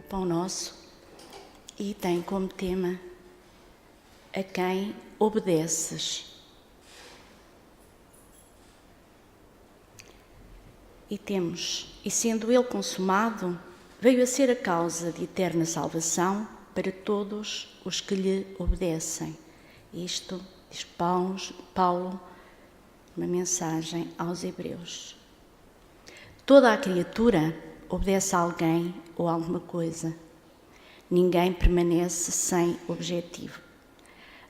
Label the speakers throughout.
Speaker 1: Pão Nosso e tem como tema a quem obedeces. E sendo ele consumado, veio a ser a causa de eterna salvação para todos os que lhe obedecem. Isto diz Paulo, uma mensagem aos Hebreus. Toda a criatura obedece a alguém ou a alguma coisa. Ninguém permanece sem objetivo.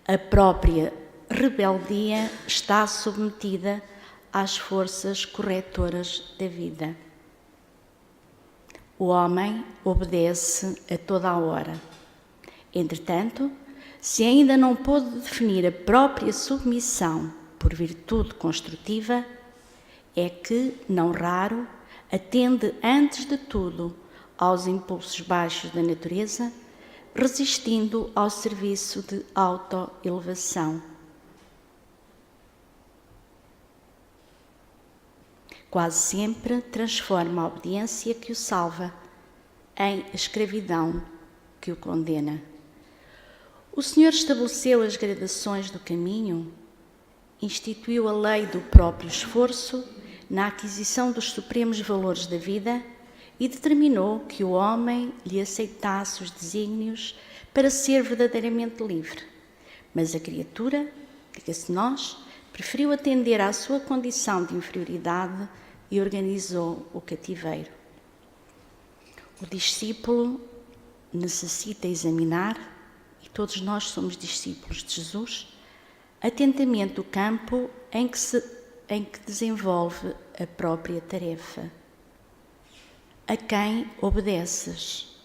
Speaker 1: A própria rebeldia está submetida às forças corretoras da vida. O homem obedece a toda a hora. Entretanto, se ainda não pôde definir a própria submissão por virtude construtiva, é que, não raro, atende antes de tudo aos impulsos baixos da natureza, resistindo ao serviço de autoelevação. Quase sempre transforma a obediência que o salva em escravidão que o condena. O Senhor estabeleceu as gradações do caminho, instituiu a lei do próprio esforço na aquisição dos supremos valores da vida e determinou que o homem lhe aceitasse os desígnios para ser verdadeiramente livre. Mas a criatura, diga-se nós, preferiu atender à sua condição de inferioridade e organizou o cativeiro. O discípulo necessita examinar, e todos nós somos discípulos de Jesus, atentamente o campo em que desenvolve a própria tarefa. A quem obedeces?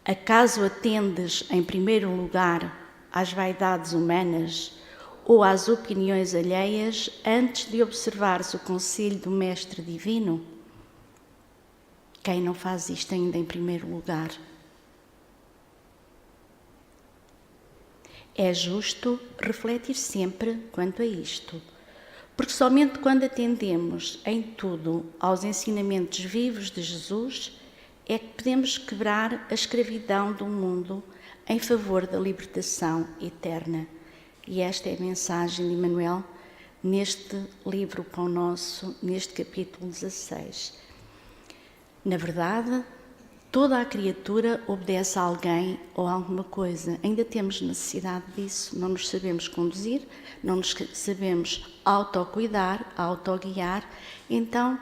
Speaker 1: Acaso atendes em primeiro lugar às vaidades humanas ou às opiniões alheias antes de observares o conselho do Mestre Divino? Quem não faz isto ainda em primeiro lugar? É justo refletir sempre quanto a isto, porque somente quando atendemos em tudo aos ensinamentos vivos de Jesus é que podemos quebrar a escravidão do mundo em favor da libertação eterna. E esta é a mensagem de Emmanuel neste livro Pão Nosso, neste capítulo 16. Na verdade, toda a criatura obedece a alguém ou a alguma coisa. Ainda temos necessidade disso. Não nos sabemos conduzir, não nos sabemos autocuidar, autoguiar. Então,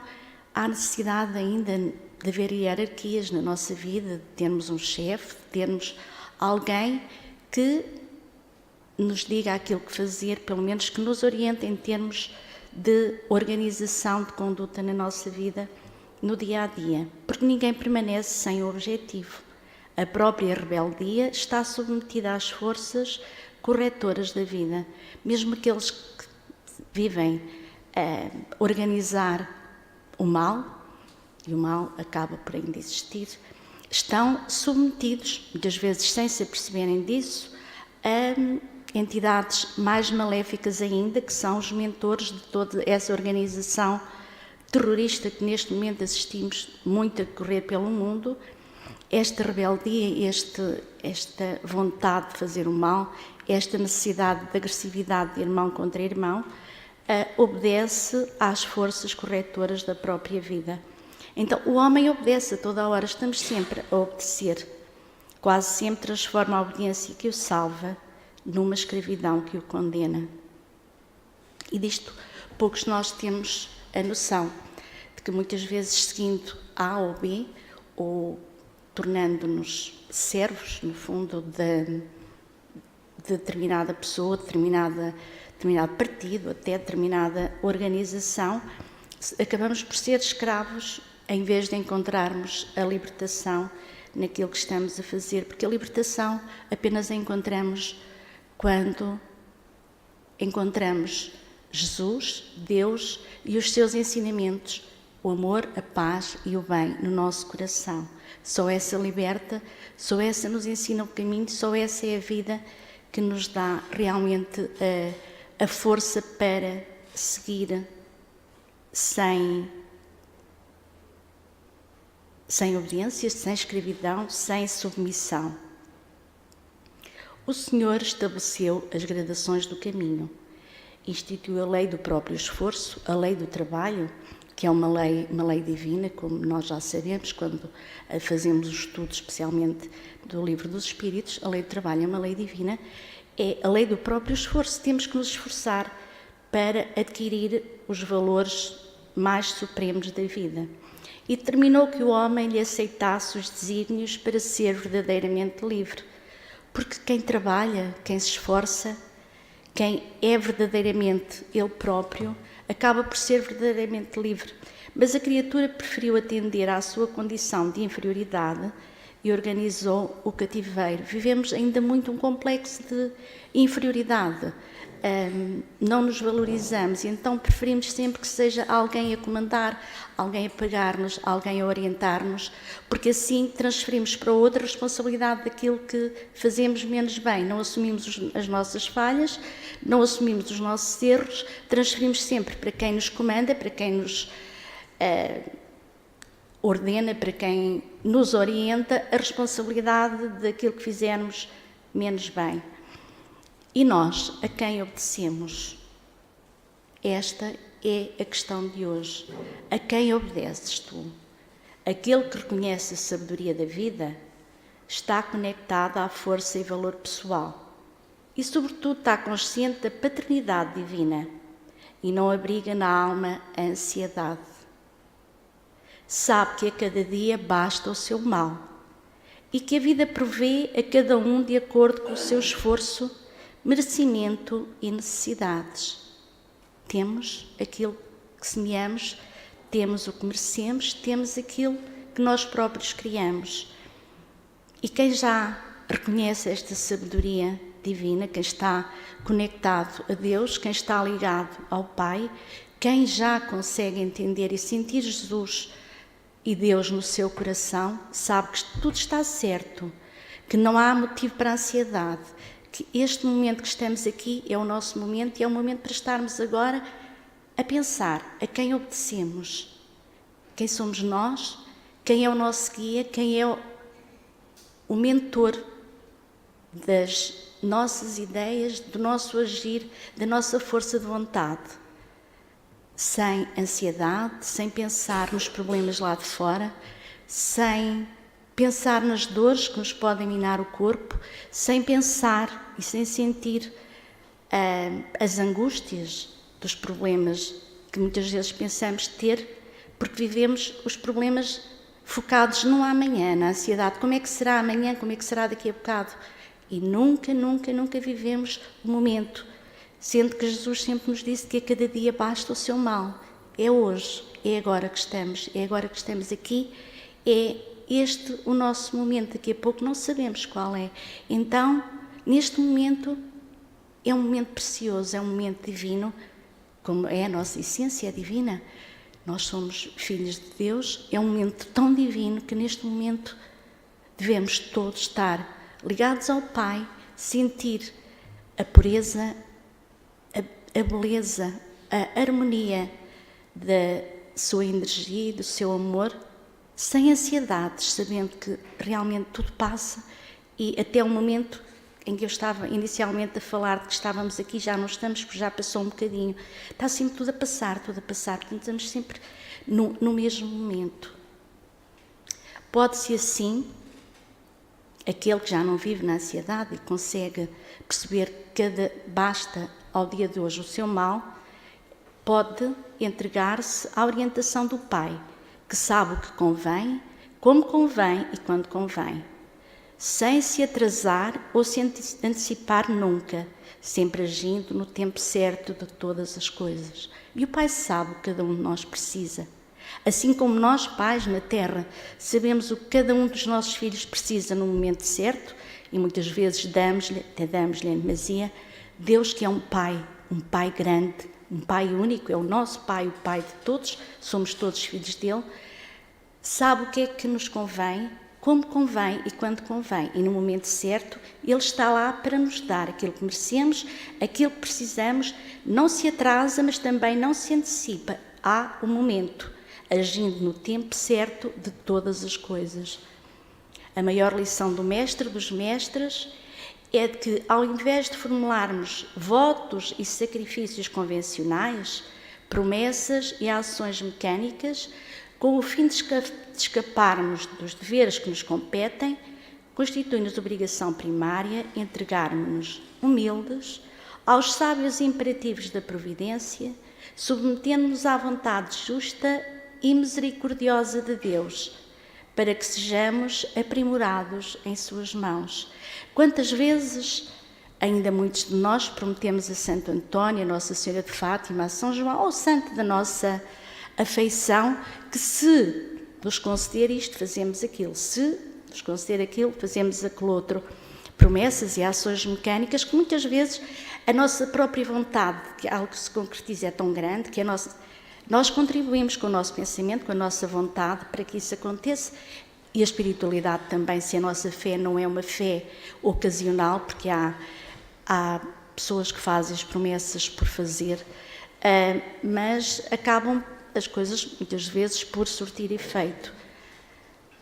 Speaker 1: há necessidade ainda de haver hierarquias na nossa vida, de termos um chefe, de termos alguém que nos diga aquilo que fazer, pelo menos que nos oriente em termos de organização de conduta na nossa vida, no dia a dia, porque ninguém permanece sem objetivo. A própria rebeldia está submetida às forças corretoras da vida. Mesmo aqueles que vivem a organizar o mal, e o mal acaba por ainda existir, estão submetidos, muitas vezes sem se aperceberem disso, a entidades mais maléficas ainda, que são os mentores de toda essa organização terrorista que neste momento assistimos muito a correr pelo mundo. Esta rebeldia, esta vontade de fazer o mal, esta necessidade de agressividade de irmão contra irmão, obedece às forças corretoras da própria vida. Então, o homem obedece a toda a hora, estamos sempre a obedecer. Quase sempre transforma a obediência que o salva numa escravidão que o condena. E disto, poucos de nós temos a noção de que muitas vezes, seguindo A ou B, ou tornando-nos servos, no fundo, de determinada pessoa, determinado partido, até determinada organização, acabamos por ser escravos em vez de encontrarmos a libertação naquilo que estamos a fazer, porque a libertação apenas a encontramos quando encontramos Jesus, Deus e os seus ensinamentos, o amor, a paz e o bem no nosso coração. Só essa liberta, só essa nos ensina o caminho, só essa é a vida que nos dá realmente a força para seguir sem sem obediência, sem escravidão, sem submissão. O Senhor estabeleceu as gradações do caminho, instituiu a lei do próprio esforço, a lei do trabalho, que é uma lei divina, como nós já sabemos quando fazemos o estudo especialmente do Livro dos Espíritos. A lei do trabalho é uma lei divina, é a lei do próprio esforço. Temos que nos esforçar para adquirir os valores mais supremos da vida. E determinou que o homem lhe aceitasse os desígnios para ser verdadeiramente livre. Porque quem trabalha, quem se esforça, quem é verdadeiramente ele próprio, acaba por ser verdadeiramente livre. Mas a criatura preferiu atender à sua condição de inferioridade e organizou o cativeiro. Vivemos ainda muito um complexo de inferioridade. Não nos valorizamos e então preferimos sempre que seja alguém a comandar, alguém a pagar-nos, alguém a orientar-nos, porque assim transferimos para outra a responsabilidade daquilo que fazemos menos bem. Não assumimos as nossas falhas, não assumimos os nossos erros, transferimos sempre para quem nos comanda, para quem nos ordena, para quem nos orienta, a responsabilidade daquilo que fizermos menos bem. E nós, a quem obedecemos? Esta é a questão de hoje. A quem obedeces tu? Aquele que reconhece a sabedoria da vida está conectado à força e valor pessoal e, sobretudo, está consciente da paternidade divina e não abriga na alma a ansiedade. Sabe que a cada dia basta o seu mal e que a vida provê a cada um de acordo com o seu esforço, merecimento e necessidades. Temos aquilo que semeamos, temos o que merecemos, temos aquilo que nós próprios criamos. E quem já reconhece esta sabedoria divina, quem está conectado a Deus, quem está ligado ao Pai, quem já consegue entender e sentir Jesus e Deus no seu coração, sabe que tudo está certo, que não há motivo para ansiedade, que este momento que estamos aqui é o nosso momento e é o momento para estarmos agora a pensar a quem obedecemos, quem somos nós, quem é o nosso guia, quem é o mentor das nossas ideias, do nosso agir, da nossa força de vontade, sem ansiedade, sem pensar nos problemas lá de fora, sem pensar nas dores que nos podem minar o corpo, sem pensar e sem sentir as angústias dos problemas que muitas vezes pensamos ter, porque vivemos os problemas focados no amanhã, na ansiedade. Como é que será amanhã? Como é que será daqui a bocado? E nunca vivemos o momento, sendo que Jesus sempre nos disse que a cada dia basta o seu mal. É hoje, é agora que estamos aqui, é este o nosso momento, daqui a pouco não sabemos qual é. Então, neste momento, é um momento precioso, é um momento divino, como é a nossa essência divina. Nós somos filhos de Deus, é um momento tão divino que neste momento devemos todos estar ligados ao Pai, sentir a pureza, a beleza, a harmonia da sua energia e do seu amor, sem ansiedades, sabendo que realmente tudo passa e até o momento em que eu estava inicialmente a falar de que estávamos aqui, já não estamos, porque já passou um bocadinho. Está sempre tudo a passar, portanto estamos sempre no mesmo momento. Pode-se assim, aquele que já não vive na ansiedade e consegue perceber que basta ao dia de hoje o seu mal, pode entregar-se à orientação do Pai, que sabe o que convém, como convém e quando convém, sem se atrasar ou se antecipar nunca, sempre agindo no tempo certo de todas as coisas. E o Pai sabe o que cada um de nós precisa. Assim como nós, pais na terra, sabemos o que cada um dos nossos filhos precisa no momento certo, e muitas vezes damos-lhe em demasia, Deus, que é um Pai grande, um Pai único, é o nosso Pai, o Pai de todos, somos todos filhos dele, sabe o que é que nos convém, como convém e quando convém. E no momento certo, Ele está lá para nos dar aquilo que merecemos, aquilo que precisamos, não se atrasa, mas também não se antecipa. Há o momento. agindo no tempo certo de todas as coisas. A maior lição do Mestre dos Mestres é de que, ao invés de formularmos votos e sacrifícios convencionais, promessas e ações mecânicas, com o fim de escaparmos dos deveres que nos competem, constitui-nos obrigação primária entregarmos-nos humildes aos sábios imperativos da providência, submetendo-nos à vontade justa e misericordiosa de Deus, para que sejamos aprimorados em suas mãos. Quantas vezes ainda muitos de nós prometemos a Santo António, a Nossa Senhora de Fátima, a São João, ou santo da nossa afeição, que se nos conceder isto, fazemos aquilo, se nos conceder aquilo, fazemos aquele outro. Promessas e ações mecânicas que muitas vezes a nossa própria vontade, que algo que se concretiza, é tão grande que nós contribuímos com o nosso pensamento, com a nossa vontade para que isso aconteça. E a espiritualidade também, se a nossa fé não é uma fé ocasional, porque há pessoas que fazem as promessas por fazer, mas acabam as coisas muitas vezes por surtir efeito.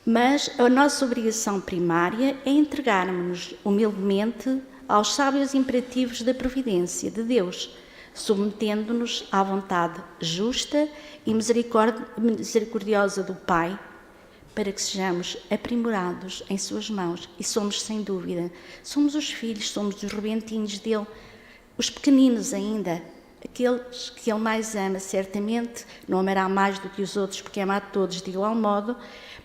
Speaker 1: Mas a nossa obrigação primária é entregarmos-nos humildemente aos sábios imperativos da providência de Deus, submetendo-nos à vontade justa e misericordiosa do Pai, para que sejamos aprimorados em suas mãos. E somos, sem dúvida, somos os filhos, somos os rebentinhos dele, os pequeninos ainda, aqueles que ele mais ama, certamente, não amará mais do que os outros, porque ama a todos de igual modo,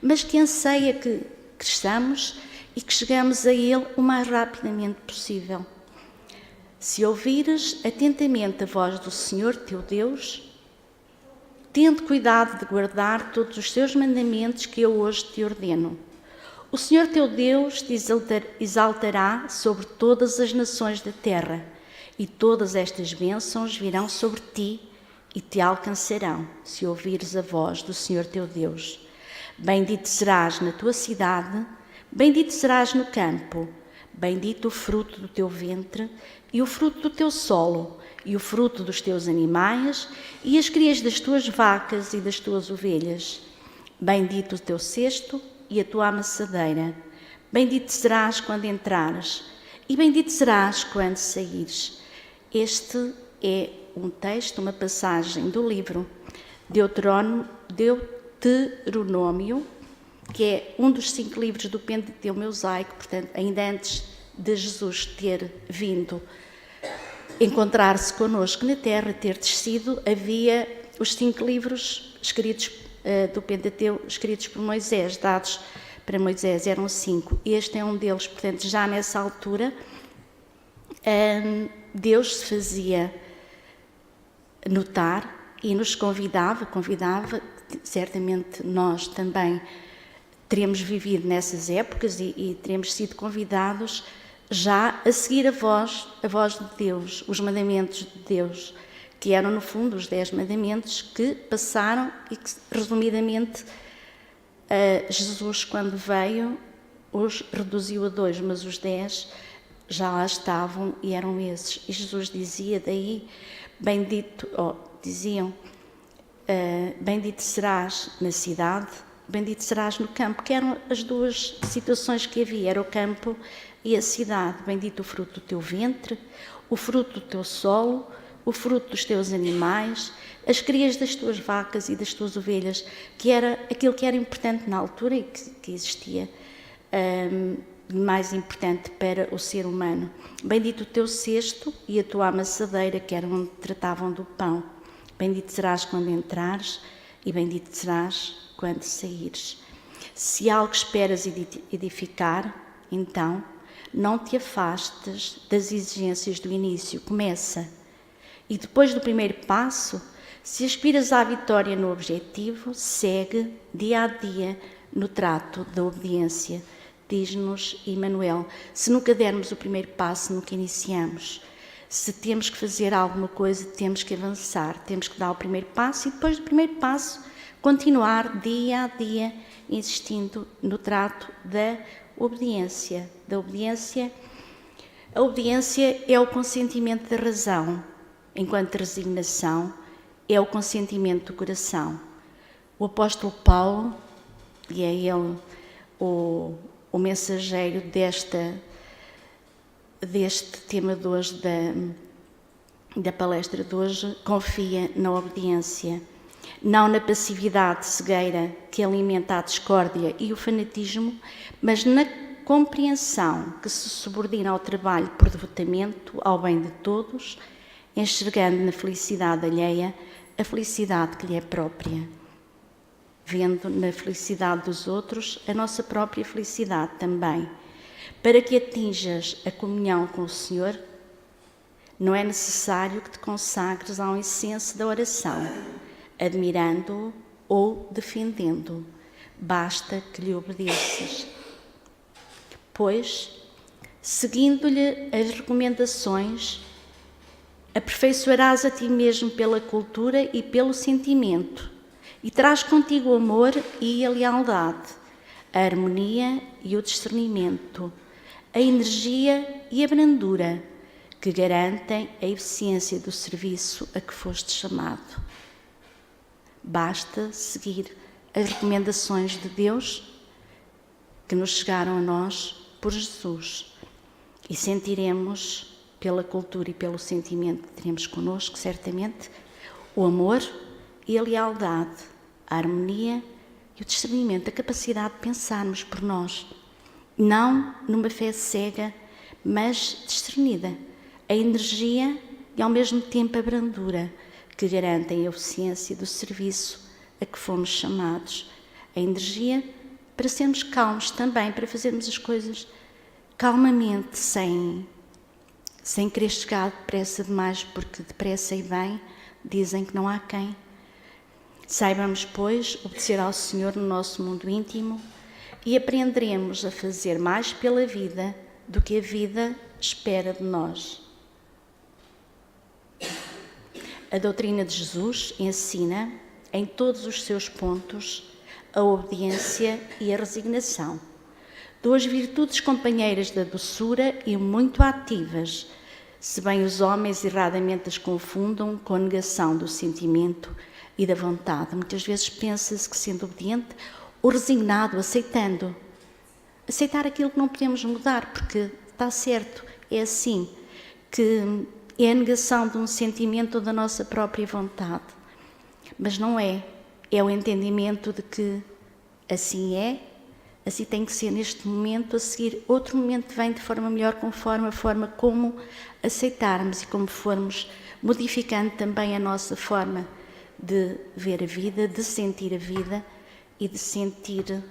Speaker 1: mas que anseia que cresçamos e que chegamos a ele o mais rapidamente possível. Se ouvires atentamente a voz do Senhor teu Deus, tende cuidado de guardar todos os seus mandamentos que eu hoje te ordeno. O Senhor teu Deus te exaltará sobre todas as nações da terra, e todas estas bênçãos virão sobre ti e te alcançarão, se ouvires a voz do Senhor teu Deus. Bendito serás na tua cidade, bendito serás no campo, bendito o fruto do teu ventre e o fruto do teu solo, e o fruto dos teus animais, e as crias das tuas vacas e das tuas ovelhas. Bendito o teu cesto e a tua amassadeira. Bendito serás quando entrares, e bendito serás quando saíres. Este é um texto, uma passagem do livro Deuteronômio, que é um dos 5 livros do Pentateuco mosaico, portanto, ainda antes de Jesus ter vindo encontrar-se connosco na terra, ter descido, havia os 5 livros escritos do Pentateuco, escritos por Moisés, dados para Moisés, eram 5. Este é um deles, portanto, já nessa altura, Deus se fazia notar e nos convidava, certamente nós também teremos vivido nessas épocas e teremos sido convidados já a seguir a voz de Deus, os mandamentos de Deus, que eram no fundo os 10 mandamentos que passaram e que, resumidamente, Jesus, quando veio, os reduziu a 2, mas os 10 já lá estavam e eram esses. E Jesus dizia daí, bendito serás na cidade, bendito serás no campo, que eram as duas situações que havia, era o campo e a cidade. Bendito o fruto do teu ventre, o fruto do teu solo, o fruto dos teus animais, as crias das tuas vacas e das tuas ovelhas, que era aquilo que era importante na altura e que existia mais importante para o ser humano. Bendito o teu cesto e a tua amassadeira, que era onde tratavam do pão. Bendito serás quando entrares e bendito serás quando saíres. Se algo esperas edificar, então não te afastes das exigências do início, começa. E depois do primeiro passo, se aspiras à vitória no objetivo, segue dia a dia no trato da obediência. Diz-nos Emmanuel, se nunca dermos o primeiro passo, nunca iniciamos. Se temos que fazer alguma coisa, temos que avançar, temos que dar o primeiro passo e depois do primeiro passo continuar dia a dia insistindo no trato da obediência. A obediência é o consentimento da razão, enquanto resignação é o consentimento do coração. O apóstolo Paulo, e é ele o mensageiro deste tema de hoje, da palestra de hoje, confia na obediência, não na passividade cegueira que alimenta a discórdia e o fanatismo, mas na compreensão que se subordina ao trabalho por devotamento ao bem de todos, enxergando na felicidade alheia a felicidade que lhe é própria, vendo na felicidade dos outros a nossa própria felicidade também. Para que atinjas a comunhão com o Senhor, não é necessário que te consagres ao incenso da oração, admirando-o ou defendendo-o. Basta que lhe obedeças. Pois, seguindo-lhe as recomendações, aperfeiçoarás a ti mesmo pela cultura e pelo sentimento, e traz contigo o amor e a lealdade, a harmonia e o discernimento, a energia e a brandura, que garantem a eficiência do serviço a que foste chamado. Basta seguir as recomendações de Deus que nos chegaram a nós por Jesus, e sentiremos pela cultura e pelo sentimento que teremos connosco, certamente, o amor e a lealdade, a harmonia e o discernimento, a capacidade de pensarmos por nós, não numa fé cega, mas discernida, a energia e ao mesmo tempo a brandura, que garantem a eficiência do serviço a que fomos chamados, a energia para sermos calmos também, para fazermos as coisas calmamente, sem querer chegar depressa demais, porque depressa e bem dizem que não há quem. Saibamos, pois, obedecer ao Senhor no nosso mundo íntimo e aprenderemos a fazer mais pela vida do que a vida espera de nós. A doutrina de Jesus ensina, em todos os seus pontos, a obediência e a resignação. Duas virtudes companheiras da doçura e muito ativas, se bem os homens erradamente as confundam com a negação do sentimento e da vontade. Muitas vezes pensa-se que, sendo obediente ou resignado, aceitar aquilo que não podemos mudar, porque está certo, é assim, que é a negação de um sentimento ou da nossa própria vontade. Mas não é. É o entendimento de que assim é, assim tem que ser neste momento, a seguir outro momento vem de forma melhor, conforme a forma como aceitarmos e como formos modificando também a nossa forma de ver a vida, de sentir a vida e de sentir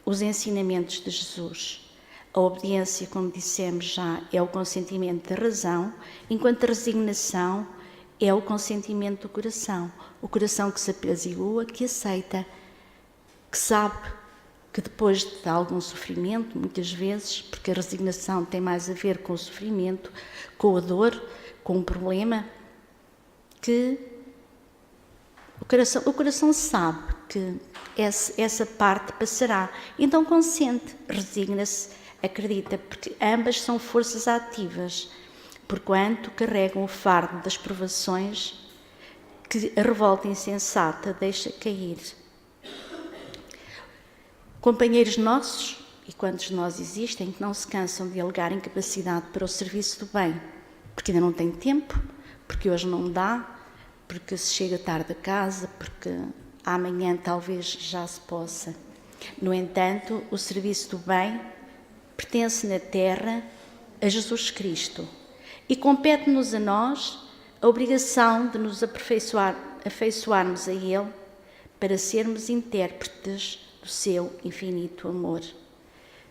Speaker 1: os ensinamentos de Jesus. A obediência, como dissemos já, é o consentimento da razão, enquanto a resignação é o consentimento do coração. O coração que se apazigua, que aceita, que sabe que depois de algum sofrimento, muitas vezes, porque a resignação tem mais a ver com o sofrimento, com a dor, com o problema, que o coração sabe que essa parte passará. Então consente, resigna-se, acredita, porque ambas são forças ativas, porquanto carregam o fardo das provações que a revolta insensata deixa cair. Companheiros nossos, e quantos de nós existem, que não se cansam de alegar incapacidade para o serviço do bem, porque ainda não têm tempo, porque hoje não dá, porque se chega tarde a casa, porque amanhã talvez já se possa. No entanto, o serviço do bem pertence na terra a Jesus Cristo e compete-nos a nós a obrigação de nos afeiçoarmos a Ele para sermos intérpretes do seu infinito amor.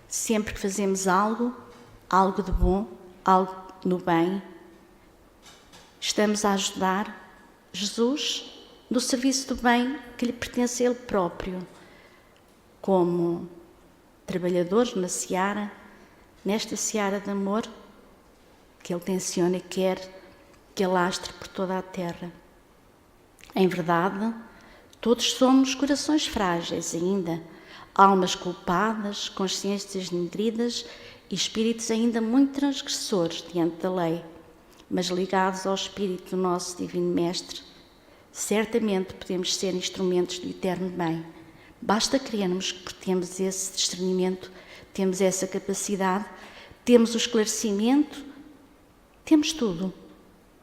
Speaker 1: Sempre que fazemos algo de bom, algo no bem, estamos a ajudar Jesus no serviço do bem que lhe pertence a Ele próprio, como trabalhadores na seara, nesta seara de amor que Ele tenciona e quer que alastre por toda a terra. Em verdade, todos somos corações frágeis ainda, almas culpadas, consciências denegridas e espíritos ainda muito transgressores diante da lei, mas ligados ao Espírito do nosso Divino Mestre, certamente podemos ser instrumentos do eterno bem. Basta crermos que temos esse discernimento, temos essa capacidade, temos o esclarecimento, temos tudo.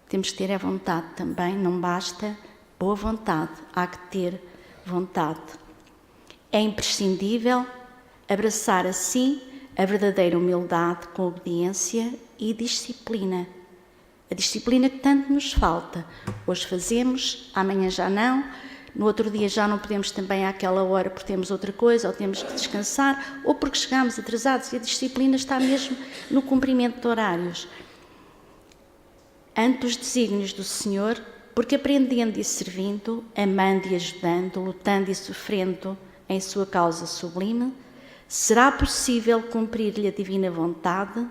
Speaker 1: Temos que ter a vontade também, não basta boa vontade, há que ter vontade. É imprescindível abraçar assim a verdadeira humildade com obediência e disciplina. A disciplina que tanto nos falta. Hoje fazemos, amanhã já não, no outro dia já não podemos também àquela hora porque temos outra coisa, ou temos que descansar, ou porque chegamos atrasados, e a disciplina está mesmo no cumprimento de horários. Ante os desígnios do Senhor, porque aprendendo e servindo, amando e ajudando, lutando e sofrendo em sua causa sublime, será possível cumprir-lhe a divina vontade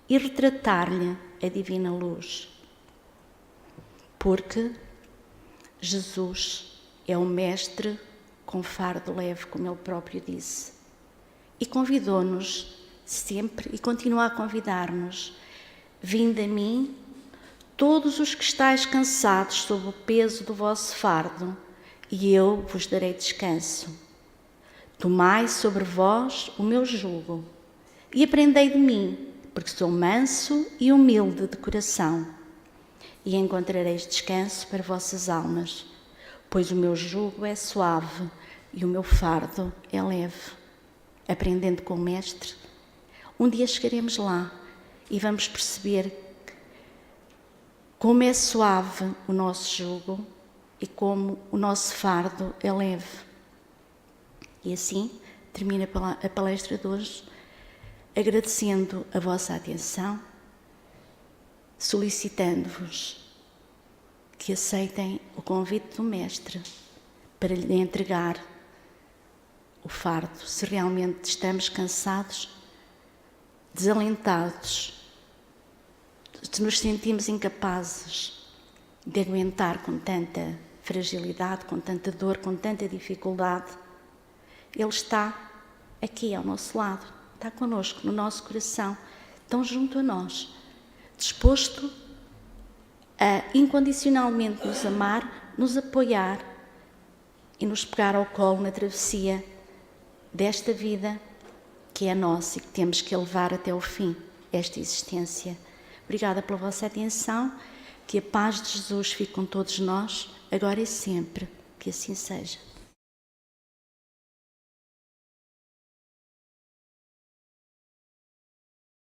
Speaker 1: e retratar-lhe a divina luz. Porque Jesus é o Mestre com fardo leve, como ele próprio disse, e convidou-nos sempre e continua a convidar-nos: vinde a mim, todos os que estáis cansados sob o peso do vosso fardo, e eu vos darei descanso. Tomai sobre vós o meu jugo e aprendei de mim, porque sou manso e humilde de coração, e encontrareis descanso para vossas almas, pois o meu jugo é suave e o meu fardo é leve. Aprendendo com o Mestre, um dia chegaremos lá e vamos perceber como é suave o nosso jugo e como o nosso fardo é leve. E assim termina a palestra de hoje, agradecendo a vossa atenção, solicitando-vos que aceitem o convite do Mestre para lhe entregar o fardo, se realmente estamos cansados, desalentados, se nos sentimos incapazes de aguentar com tanta fragilidade, com tanta dor, com tanta dificuldade. Ele está aqui ao nosso lado, está connosco, no nosso coração, tão junto a nós, disposto a incondicionalmente nos amar, nos apoiar e nos pegar ao colo na travessia desta vida que é nossa e que temos que levar até o fim, esta existência. Obrigada pela vossa atenção, que a paz de Jesus fique com todos nós, agora e sempre, que assim seja.